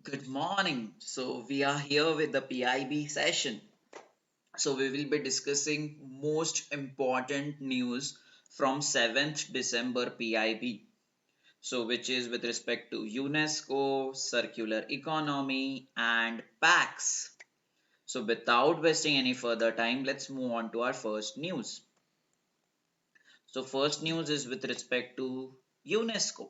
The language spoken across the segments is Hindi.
Good morning. So we are here with the PIB session. So we will be discussing most important news from 7th December PIB. So which is with respect to UNESCO, circular economy and PAX. So without wasting any further time, let's move on to our first news. So first news is with respect to UNESCO.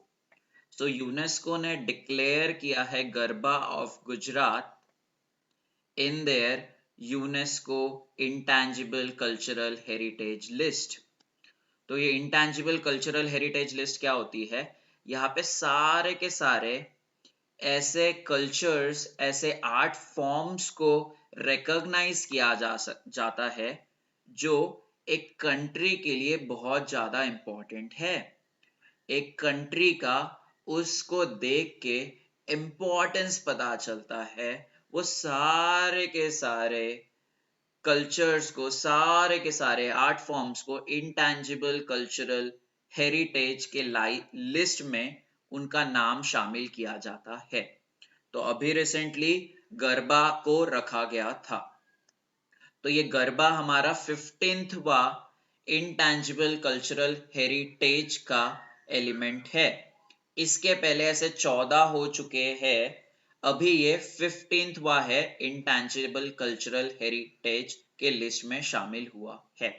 So UNESCO ने डिक्लेयर किया है garba of Gujarat in their UNESCO Intangible Cultural Heritage List. तो ये इंटेंजिबल कल्चरल हेरिटेज लिस्ट क्या होती है? यहाँ पे सारे के सारे ऐसे कल्चर्स, ऐसे आर्ट फॉर्म्स को रिकॉग्नाइज किया जाता है जो एक कंट्री के लिए बहुत ज्यादा इम्पोर्टेंट है। एक कंट्री का उसको देख के इम्पोर्टेंस पता चलता है। वो सारे के सारे कल्चर्स को, सारे के सारे आर्ट फॉर्म्स को इंटेंजिबल कल्चरल हेरिटेज के लिस्ट में उनका नाम शामिल किया जाता है। तो अभी रिसेंटली गरबा को रखा गया था। तो ये गरबा हमारा 15वां इंटेंजिबल कल्चरल हेरिटेज का एलिमेंट है। इसके पहले ऐसे 14 हो चुके हैं, अभी ये 15वां है इंटेंजिबल कल्चरल हेरिटेज के लिस्ट में शामिल हुआ है।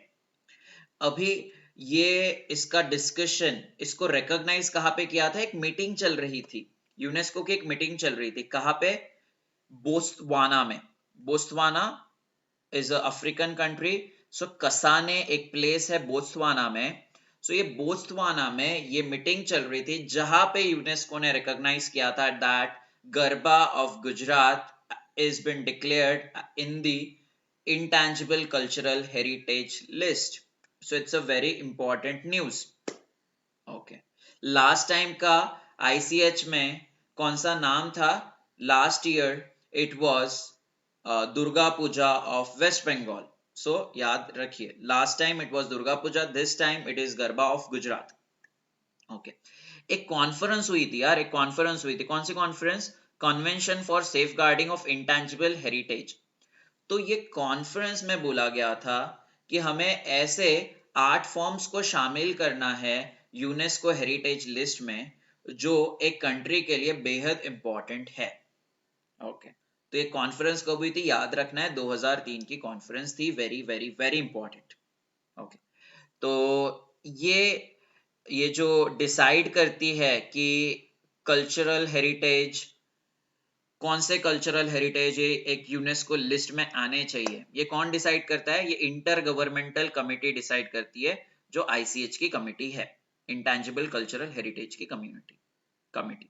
अभी ये इसका डिस्कशन, इसको रिकॉग्नाइज कहाँ पे किया था? एक मीटिंग चल रही थी, यूनेस्को की एक मीटिंग चल रही थी। कहाँ पे? बोत्सवाना में। Botswana is a African country. So Kasane एक प्लेस है बोत्सवाना में। सो ये बोत्सवाना में ये मीटिंग चल रही थी जहां पे यूनेस्को ने रिकॉग्नाइज किया था that garba of Gujarat is been declared in the intangible cultural heritage list. So it's a very important news. Okay. Last time का ICH में कौन सा नाम था? Last year it was Durga Puja of West Bengal. So याद रखिए, last time it was Durga Puja, this time it is Garba of Gujarat. Okay. एक कॉन्फ्रेंस हुई थी यार, एक कॉन्फ्रेंस हुई थी। कौन सी conference? Convention for safeguarding of intangible heritage. तो ये कॉन्फ्रेंस में बोला गया था कि हमें ऐसे आर्ट फॉर्म्स को शामिल करना है यूनेस्को हेरिटेज लिस्ट में जो एक कंट्री के लिए बेहद इंपॉर्टेंट है। ओके। तो ये कॉन्फ्रेंस कब हुई थी? याद रखना है, 2003 की कॉन्फ्रेंस थी। Very very very important. Okay. तो ये ये जो डिसाइड करती है कि कल्चरल हेरिटेज, कौन से कल्चरल हेरिटेज एक यूनेस्को लिस्ट में आने चाहिए, ये कौन डिसाइड करता है? ये इंटर गवर्नमेंटल कमिटी डिसाइड करती है, जो ICH की कमिटी है, इंटेंजिबल कल्चरल हेरिटेज की कमिटी।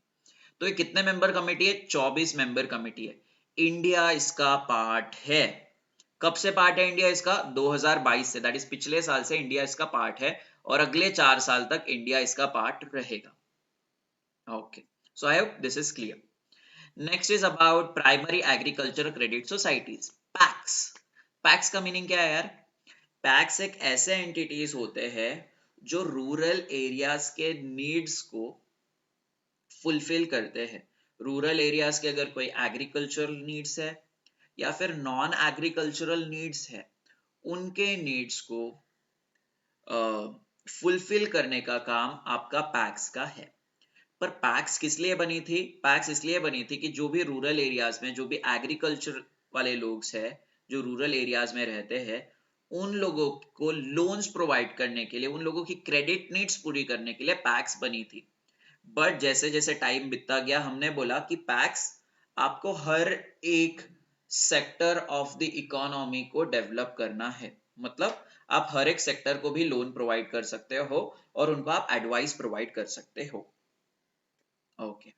तो ये कितने मेंबर कमिटी है? 24 मेंबर कमिटी है। इंडिया इसका पार्ट है। कब से पार्ट है इंडिया इसका? 2022 से, दैट इज पिछले साल से इंडिया इसका पार्ट है और अगले 4 साल तक इंडिया इसका पार्ट रहेगा। Okay, so I hope this is clear. Next is about primary agriculture credit societies, PACS. PACS का मीनिंग क्या है यार? पैक्स एक ऐसे एंटिटीज होते हैं जो रूरल एरियाज के नीड्स को फुलफिल करते हैं। रूरल एरियाज के अगर कोई एग्रीकल्चरल नीड्स है या फिर नॉन एग्रीकल्चरल नीड्स है, उनके नीड्स को फुलफिल करने का काम आपका पैक्स का है। पर पैक्स किस लिए बनी थी? पैक्स इसलिए बनी थी कि जो भी रूरल एरियाज में, जो भी एग्रीकल्चर वाले लोग हैं, जो रूरल एरियाज में रहते हैं, उन लोगों को लोन्स प्रोवाइड करने के लिए, उन लोगों की क्रेडिट नीड्स पूरी करने के लिए पैक्स बनी थी। बट जैसे जैसे टाइम बीतता गया, हमने बोला कि पैक्स आपको हर एक सेक्टर ऑफ द इकोनॉमी को डेवलप करना है। मतलब आप हर एक सेक्टर को भी लोन प्रोवाइड कर सकते हो और उनको आप एडवाइस प्रोवाइड कर सकते हो। ओके।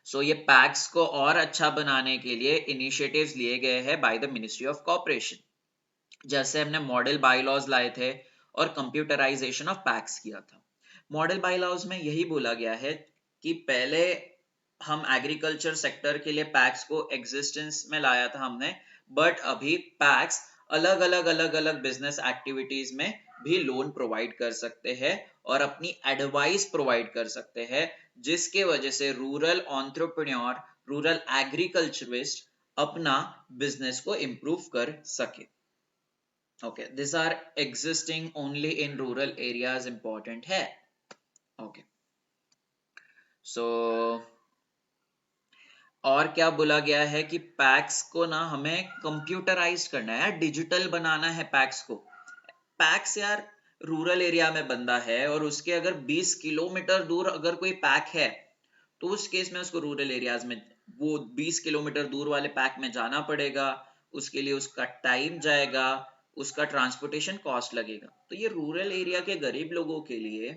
सो ये पैक्स को और अच्छा बनाने के लिए इनिशिएटिव्स लिए गए हैं by the ministry of corporation. जैसे हमने मॉडल बायलॉज लाए थे और कंप्यूटराइजेशन ऑफ पैक्स किया था। मॉडल बायलॉज में यही बोला गया है कि पहले हम एग्रीकल्चर सेक्टर के लिए पैक्स को एग्जिस्टेंस में लाया था हमने, बट अभी पैक्स अलग अलग बिजनेस एक्टिविटीज में भी लोन प्रोवाइड कर सकते हैं और अपनी एडवाइस प्रोवाइड कर सकते हैं जिसके वजह से रूरल एंटरप्रेन्योर, रूरल एग्रीकल्चरिस्ट अपना बिजनेस को इम्प्रूव कर सके. Okay, these are existing only in rural areas important है. Okay, so और क्या बोला गया है कि पैक्स को ना हमें कंप्यूटराइज करना है, डिजिटल बनाना है पैक्स को. पैक्स यार रूरल एरिया में बंदा है और उसके अगर 20 किलोमीटर दूर अगर कोई पैक है तो उस केस में उसको रूरल एरियाज में वो 20 किलोमीटर दूर वाले पैक में जाना पड़ेगा, उसके लिए उसका टाइम जाएगा, उसका ट्रांसपोर्टेशन कॉस्ट लगेगा. तो ये रूरल एरिया के गरीब लोगों के लिए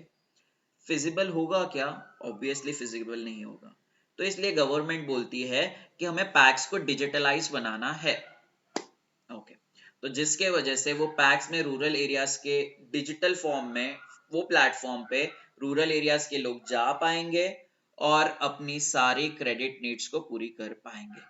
फिजिबल होगा क्या? ऑब्वियसली फिजिबल नहीं होगा. तो इसलिए गवर्नमेंट बोलती है कि हमें पैक्स को डिजिटलाइज बनाना है. ओके, तो जिसके वजह से वो पैक्स में रूरल एरियाज के डिजिटल फॉर्म में वो प्लेटफॉर्म पे रूरल एरियाज के लोग जा पाएंगे और अपनी सारी क्रेडिट नीड्स को पूरी कर पाएंगे.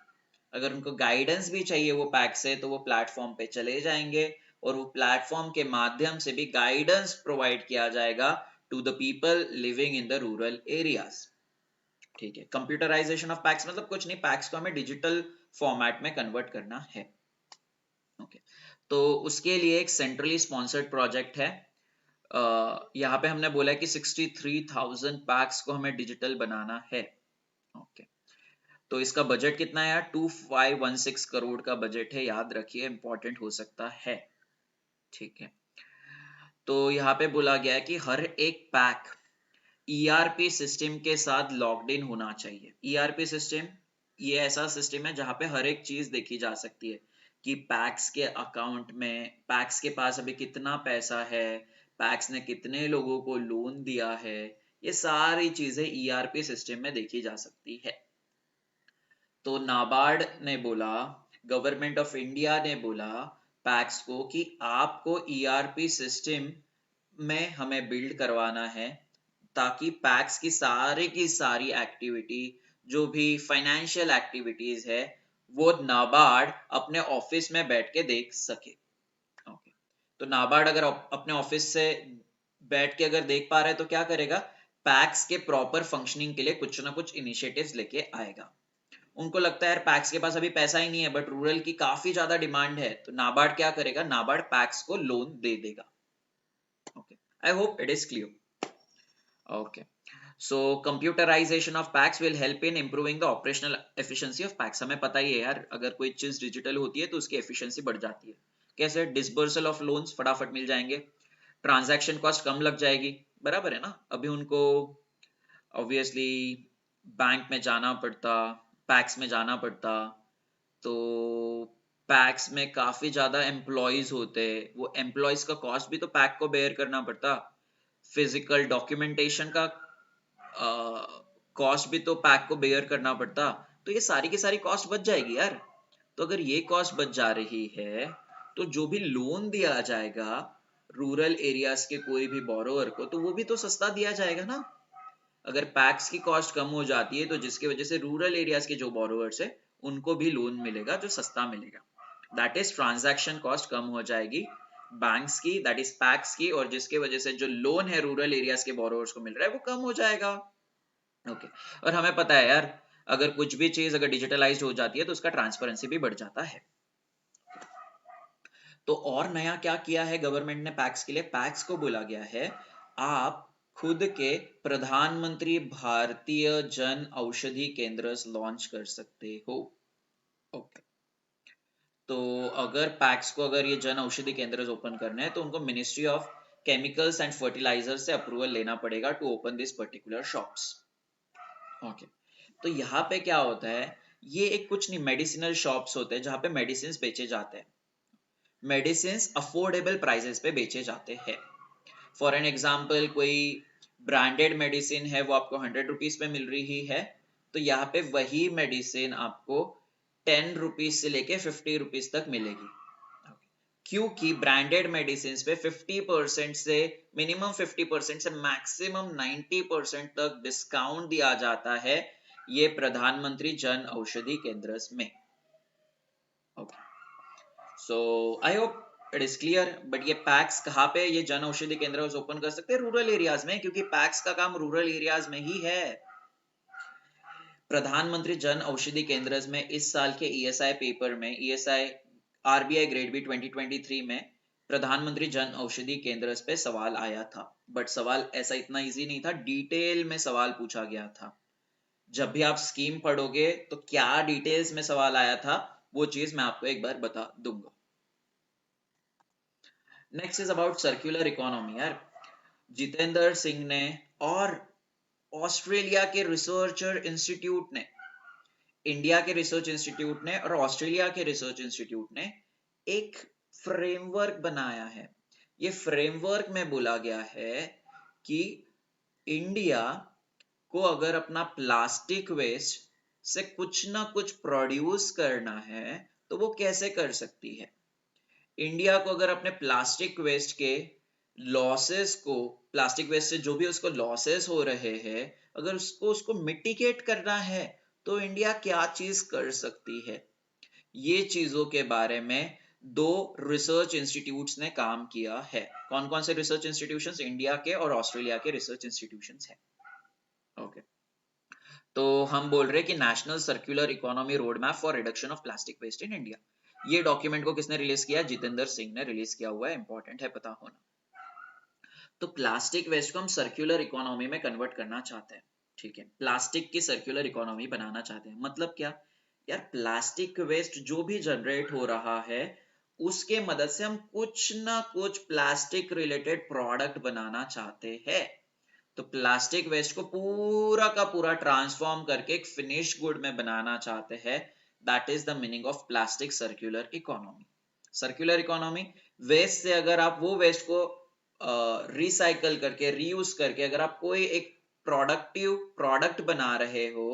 अगर उनको गाइडेंस भी चाहिए वो पैक से तो वो प्लेटफॉर्म पे चले जाएंगे और वो प्लेटफॉर्म के माध्यम से भी गाइडेंस प्रोवाइड किया जाएगा to the people living in the rural areas. ठीक है, कंप्यूटराइजेशन ऑफ पैक्स मतलब कुछ नहीं, पैक्स को हमें डिजिटल फॉर्मेट में कन्वर्ट करना है. ओके, तो उसके लिए एक सेंट्रली स्पॉन्सर्ड प्रोजेक्ट है. यहाँ पे हमने बोला है कि 63,000 पैक्स को हमें डिजिटल बनाना है. ओके, तो इसका बजट कितना है यार? 2516 करोड़ का बजट है, याद रखिए, इंपॉर्टेंट हो सकता है. ठीक है, तो यहाँ पे बोला गया है कि हर एक पैक ईआरपी सिस्टम के साथ लॉग्ड इन होना चाहिए. ईआरपी सिस्टम ये ऐसा सिस्टम है जहाँ पे हर एक चीज देखी जा सकती है कि पैक्स के अकाउंट में पैक्स के पास अभी कितना पैसा है, पैक्स ने कितने लोगों को लोन दिया है, ये सारी चीजें ईआरपी सिस्टम में देखी जा सकती है. तो नाबार्ड ने बोला, गवर्नमेंट ऑफ इंडिया ने बोला पैक्स को कि आपको ईआरपी सिस्टम में हमें बिल्ड करवाना है ताकि पैक्स की सारी एक्टिविटी, जो भी फाइनेंशियल एक्टिविटीज है, वो नाबार्ड अपने ऑफिस में बैठ के देख सके. ओके, तो नाबार्ड अगर अपने ऑफिस से बैठ के अगर देख पा रहे तो क्या करेगा? पैक्स के प्रॉपर फंक्शनिंग के लिए कुछ ना कुछ इनिशिएटिव्स लेके आएगा. उनको लगता है यार पैक्स के पास अभी पैसा ही नहीं है बट रूरल की काफी ज्यादा डिमांड है, तो नाबार्ड क्या करेगा? नाबार्ड पैक्स को लोन दे देगा. Okay, I hope it is clear. Okay, so computerization of PACS will help in improving the operational efficiency of PACS. हमें पता ही है यार, अगर कोई चीज डिजिटल होती है तो उसकी एफिशिएंसी बढ़ जाती है. कैसे? डिसबर्सल ऑफ लोन्स फटाफट मिल जाएंगे, ट्रांजैक्शन कॉस्ट कम लग जाएगी. बराबर है ना? अभी उनको ऑब्वियसली बैंक में जाना पड़ता, पैक्स में जाना पड़ता, तो पैक्स में काफी ज्यादा एम्प्लॉयज होते, वो एम्प्लॉयज का कॉस्ट भी तो पैक को बेयर करना पड़ता, फिजिकल डॉक्यूमेंटेशन का कॉस्ट भी तो पैक को बेयर करना पड़ता. तो ये सारी की सारी कॉस्ट बच जाएगी यार. तो अगर ये कॉस्ट बच जा रही है तो जो भी लोन दिया जाएगा रूरल एरियाज के कोई भी बोरोवर को, तो वो भी तो सस्ता दिया जाएगा ना. अगर पैक्स की कॉस्ट कम हो जाती है तो जिसकी वजह से रूरल एरियाज के जो बोरोवर्स है उनको भी लोन मिलेगा जो सस्ता मिलेगा. दैट इज ट्रांजैक्शन कॉस्ट कम हो जाएगी बैंक्स की, दैट इज पैक्स की, और जिसके वजह से जो लोन है रूरल एरियाज के बोरोवर्स को मिल रहा है वो कम हो जाएगा. ओके, और हमें पता है यार, अगर कुछ भी चीज अगर डिजिटलाइज्ड हो जाती है तो उसका ट्रांसपेरेंसी भी बढ़ जाता है. तो और नया क्या किया है गवर्नमेंट ने पैक्स के लिए? पैक्स को बोला गया है आप खुद के प्रधानमंत्री भारतीय जन औषधि केंद्र लॉन्च कर सकते हो. ओके, तो अगर पैक्स को अगर ये जन औषधि केंद्र ओपन करने हैं तो उनको ministry of chemicals and fertiliser से अप्रूवल लेना पड़ेगा to open this particular shops. Okay, तो यहाँ पे क्या होता है, ये एक कुछ नहीं, मेडिसिनल शॉप्स होते हैं जहाँ पे मेडिसिन बेचे जाते हैं. मेडिसिन अफोर्डेबल प्राइसेस पे बेचे जाते हैं. फॉर एन एग्जाम्पल, कोई ब्रांडेड मेडिसिन है वो आपको 100 रुपीज पे मिल रही है, तो यहाँ पे वही मेडिसिन आपको 10 रुपीज से लेके 50 रुपीज तक मिलेगी. क्योंकि ब्रांडेड मेडिसिन पे 50% से मिनिमम 50% से मैक्सिमम 90% तक डिस्काउंट दिया जाता है ये प्रधानमंत्री जन औषधि केंद्र में. Okay, so I hope it is clear. But ये पैक्स कहाँ पे ये जन औषधि केंद्र ओपन कर सकते हैं? रूरल एरियाज में, क्योंकि पैक्स का काम रूरल एरियाज में ही है. प्रधानमंत्री जन औषधि केंद्र में इस साल के ईएसआई पेपर में, ईएसआई आरबीआई ग्रेड बी 2023 में प्रधानमंत्री जन औषधि केंद्र पे सवाल आया था। बट सवाल ऐसा इतना इजी नहीं था, डिटेल में सवाल पूछा गया था। जब भी आप स्कीम पढ़ोगे तो क्या डिटेल्स में सवाल आया था वो चीज मैं आपको एक बार बता दूंगा। Next is about circular economy. यार जितेंद्र सिंह ने और ऑस्ट्रेलिया के रिसर्चर इंस्टीट्यूट ने, इंडिया के रिसर्च इंस्टीट्यूट ने और ऑस्ट्रेलिया के रिसर्च इंस्टीट्यूट ने एक फ्रेमवर्क बनाया है। ये फ्रेमवर्क में बोला गया है कि इंडिया को अगर अपना प्लास्टिक वेस्ट से कुछ ना कुछ प्रोड्यूस करना है तो वो कैसे कर सकती है। इंडिया को अगर अपने प्लास्टिक वेस्ट के लॉसेस को, प्लास्टिक वेस्ट से जो भी उसको लॉसेस हो रहे हैं, अगर उसको मिटिगेट करना है तो इंडिया क्या चीज कर सकती है। ये चीजों के बारे में दो रिसर्च इंस्टीट्यूट्स ने काम किया है। कौन कौन से रिसर्च इंस्टीट्यूशंस? इंडिया के और ऑस्ट्रेलिया के रिसर्च इंस्टीट्यूशंस हैं। ओके, तो हम बोल रहे हैं कि national circular economy road map for reduction of plastic waste in India. ये डॉक्यूमेंट को किसने रिलीज किया? जितेंद्र सिंह ने रिलीज किया हुआ है, इंपॉर्टेंट है पता होना। तो प्लास्टिक वेस्ट को हम सर्कुलर इकोनॉमी में कन्वर्ट करना चाहते हैं। ठीक है, प्लास्टिक की सर्कुलर इकोनॉमी बनाना चाहते हैं। मतलब क्या यार, प्लास्टिक वेस्ट जो भी जनरेट हो रहा है उसके मदद से हम कुछ ना कुछ प्लास्टिक रिलेटेड प्रोडक्ट बनाना चाहते हैं। तो प्लास्टिक वेस्ट को पूरा का पूरा ट्रांसफॉर्म करके एक फिनिश गुड में बनाना चाहते हैं। That is the meaning of plastic circular economy. Circular economy, waste से अगर आप वो वेस्ट को रिसाइकल करके, रीयूज करके अगर आप कोई एक प्रोडक्टिव प्रोडक्ट बना रहे हो,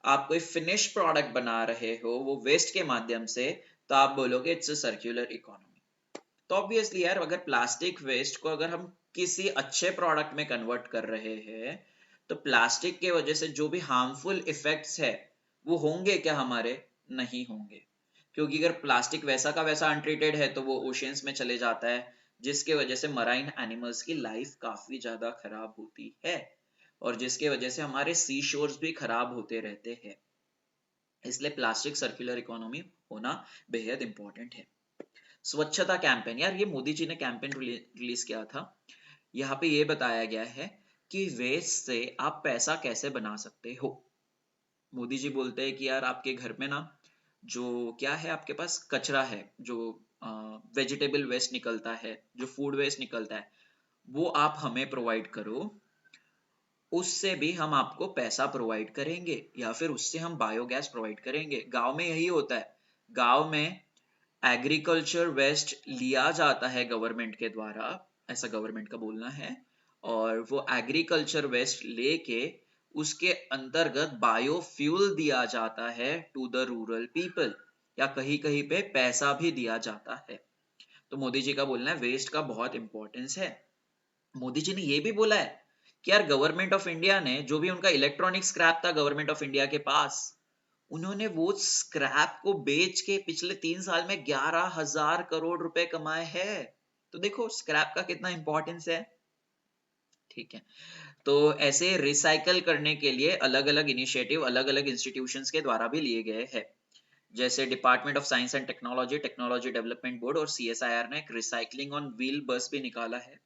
आप कोई फिनिश प्रोडक्ट बना रहे हो वो वेस्ट के माध्यम से, तो आप बोलोगे इट्स अ सर्कुलर इकोनॉमी। तो ऑब्वियसली यार, अगर प्लास्टिक वेस्ट को अगर हम किसी अच्छे प्रोडक्ट में कन्वर्ट कर रहे हैं तो प्लास्टिक के वजह से जो भी हार्मफुल इफेक्ट्स है वो होंगे क्या हमारे? नहीं होंगे, क्योंकि अगर प्लास्टिक वैसा का वैसा अनट्रीटेड है तो वो ओशियंस में चले जाता है, जिसके वजह से मराइन एनिमल्स की लाइफ काफी ज्यादा खराब होती है और जिसके वजह से हमारे सी शोर्स भी खराब होते रहते हैं। इसलिए प्लास्टिक सर्कुलर इकोनॉमी होना बेहद इंपॉर्टेंट है। स्वच्छता कैंपेन, यार ये मोदी जी ने कैंपेन रिलीज किया था। यहाँ पे ये बताया गया है कि वेस्ट से आप पैसा कैसे बना सकते हो। मोदी जी बोलते हैं कि यार आपके घर में ना जो क्या है, आपके पास कचरा है, जो वेजिटेबल वेस्ट निकलता है, जो फूड वेस्ट निकलता है, वो आप हमें प्रोवाइड करो, उससे भी हम आपको पैसा प्रोवाइड करेंगे या फिर उससे हम बायोगैस प्रोवाइड करेंगे। गांव में यही होता है, गांव में एग्रीकल्चर वेस्ट लिया जाता है गवर्नमेंट के द्वारा, ऐसा गवर्नमेंट का बोलना है, और वो एग्रीकल्चर वेस्ट लेके उसके अंतर्गत बायोफ्यूल दिया जाता है टू द रूरल पीपल, या कहीं कहीं पे पैसा भी दिया जाता है। तो मोदी जी का बोलना है वेस्ट का बहुत इंपॉर्टेंस है। मोदी जी ने ये भी बोला है कि यार गवर्नमेंट ऑफ इंडिया ने जो भी उनका इलेक्ट्रॉनिक स्क्रैप था गवर्नमेंट ऑफ इंडिया के पास, उन्होंने वो स्क्रैप को बेच के पिछले 3 साल में 11,000 करोड़ रुपए कमाए हैं। तो देखो स्क्रैप का कितना इंपॉर्टेंस है। ठीक है, तो ऐसे रिसाइकल करने के लिए अलग अलग इनिशिएटिव अलग अलग इंस्टीट्यूशंस के द्वारा भी लिए गए हैं। जैसे department of science and technology, technology development board और सीएसआईआर ने एक रिसाइकलिंग ऑन व्हील बस भी निकाला है।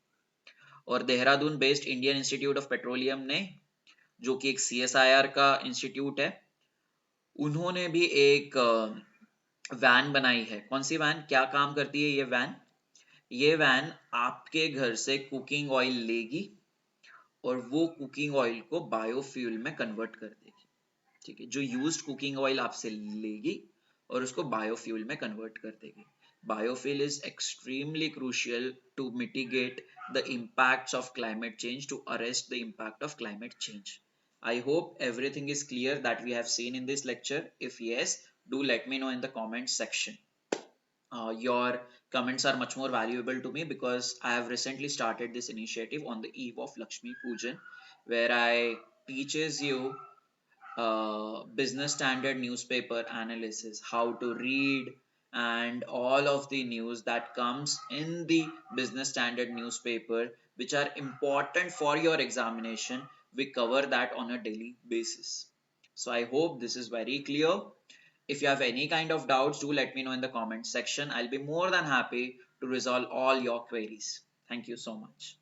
और Dehradun based Indian institute of petroleum ने, जो कि एक सीएसआईआर का इंस्टीट्यूट है, उन्होंने भी एक वैन बनाई है। कौन सी वैन, क्या काम करती है ये वैन? ये वैन आपके घर से कुकिंग ऑयल लेगी और वो कुकिंग ऑयल को बायोफ्यूल में कन्वर्ट कर देगी। ठीक है, जो यूज्ड कुकिंग ऑयल आपसे लेगी और उसको बायोफ्यूल में कन्वर्ट कर देगी। Biofuel is extremely crucial to mitigate the impacts of climate change, to arrest the impact of climate change. I hope everything is clear that we have seen in this lecture. If yes, do let me know in the comment section. Your comments are much more valuable to me because I have recently started this initiative on the eve of Lakshmi Pujan, where I teaches you business standard newspaper analysis, how to read, and all of the news that comes in the business standard newspaper which are important for your examination. We cover that on a daily basis. So I hope this is very clear. If you have any kind of doubts, do let me know in the comment section. I'll be more than happy to resolve all your queries. Thank you so much.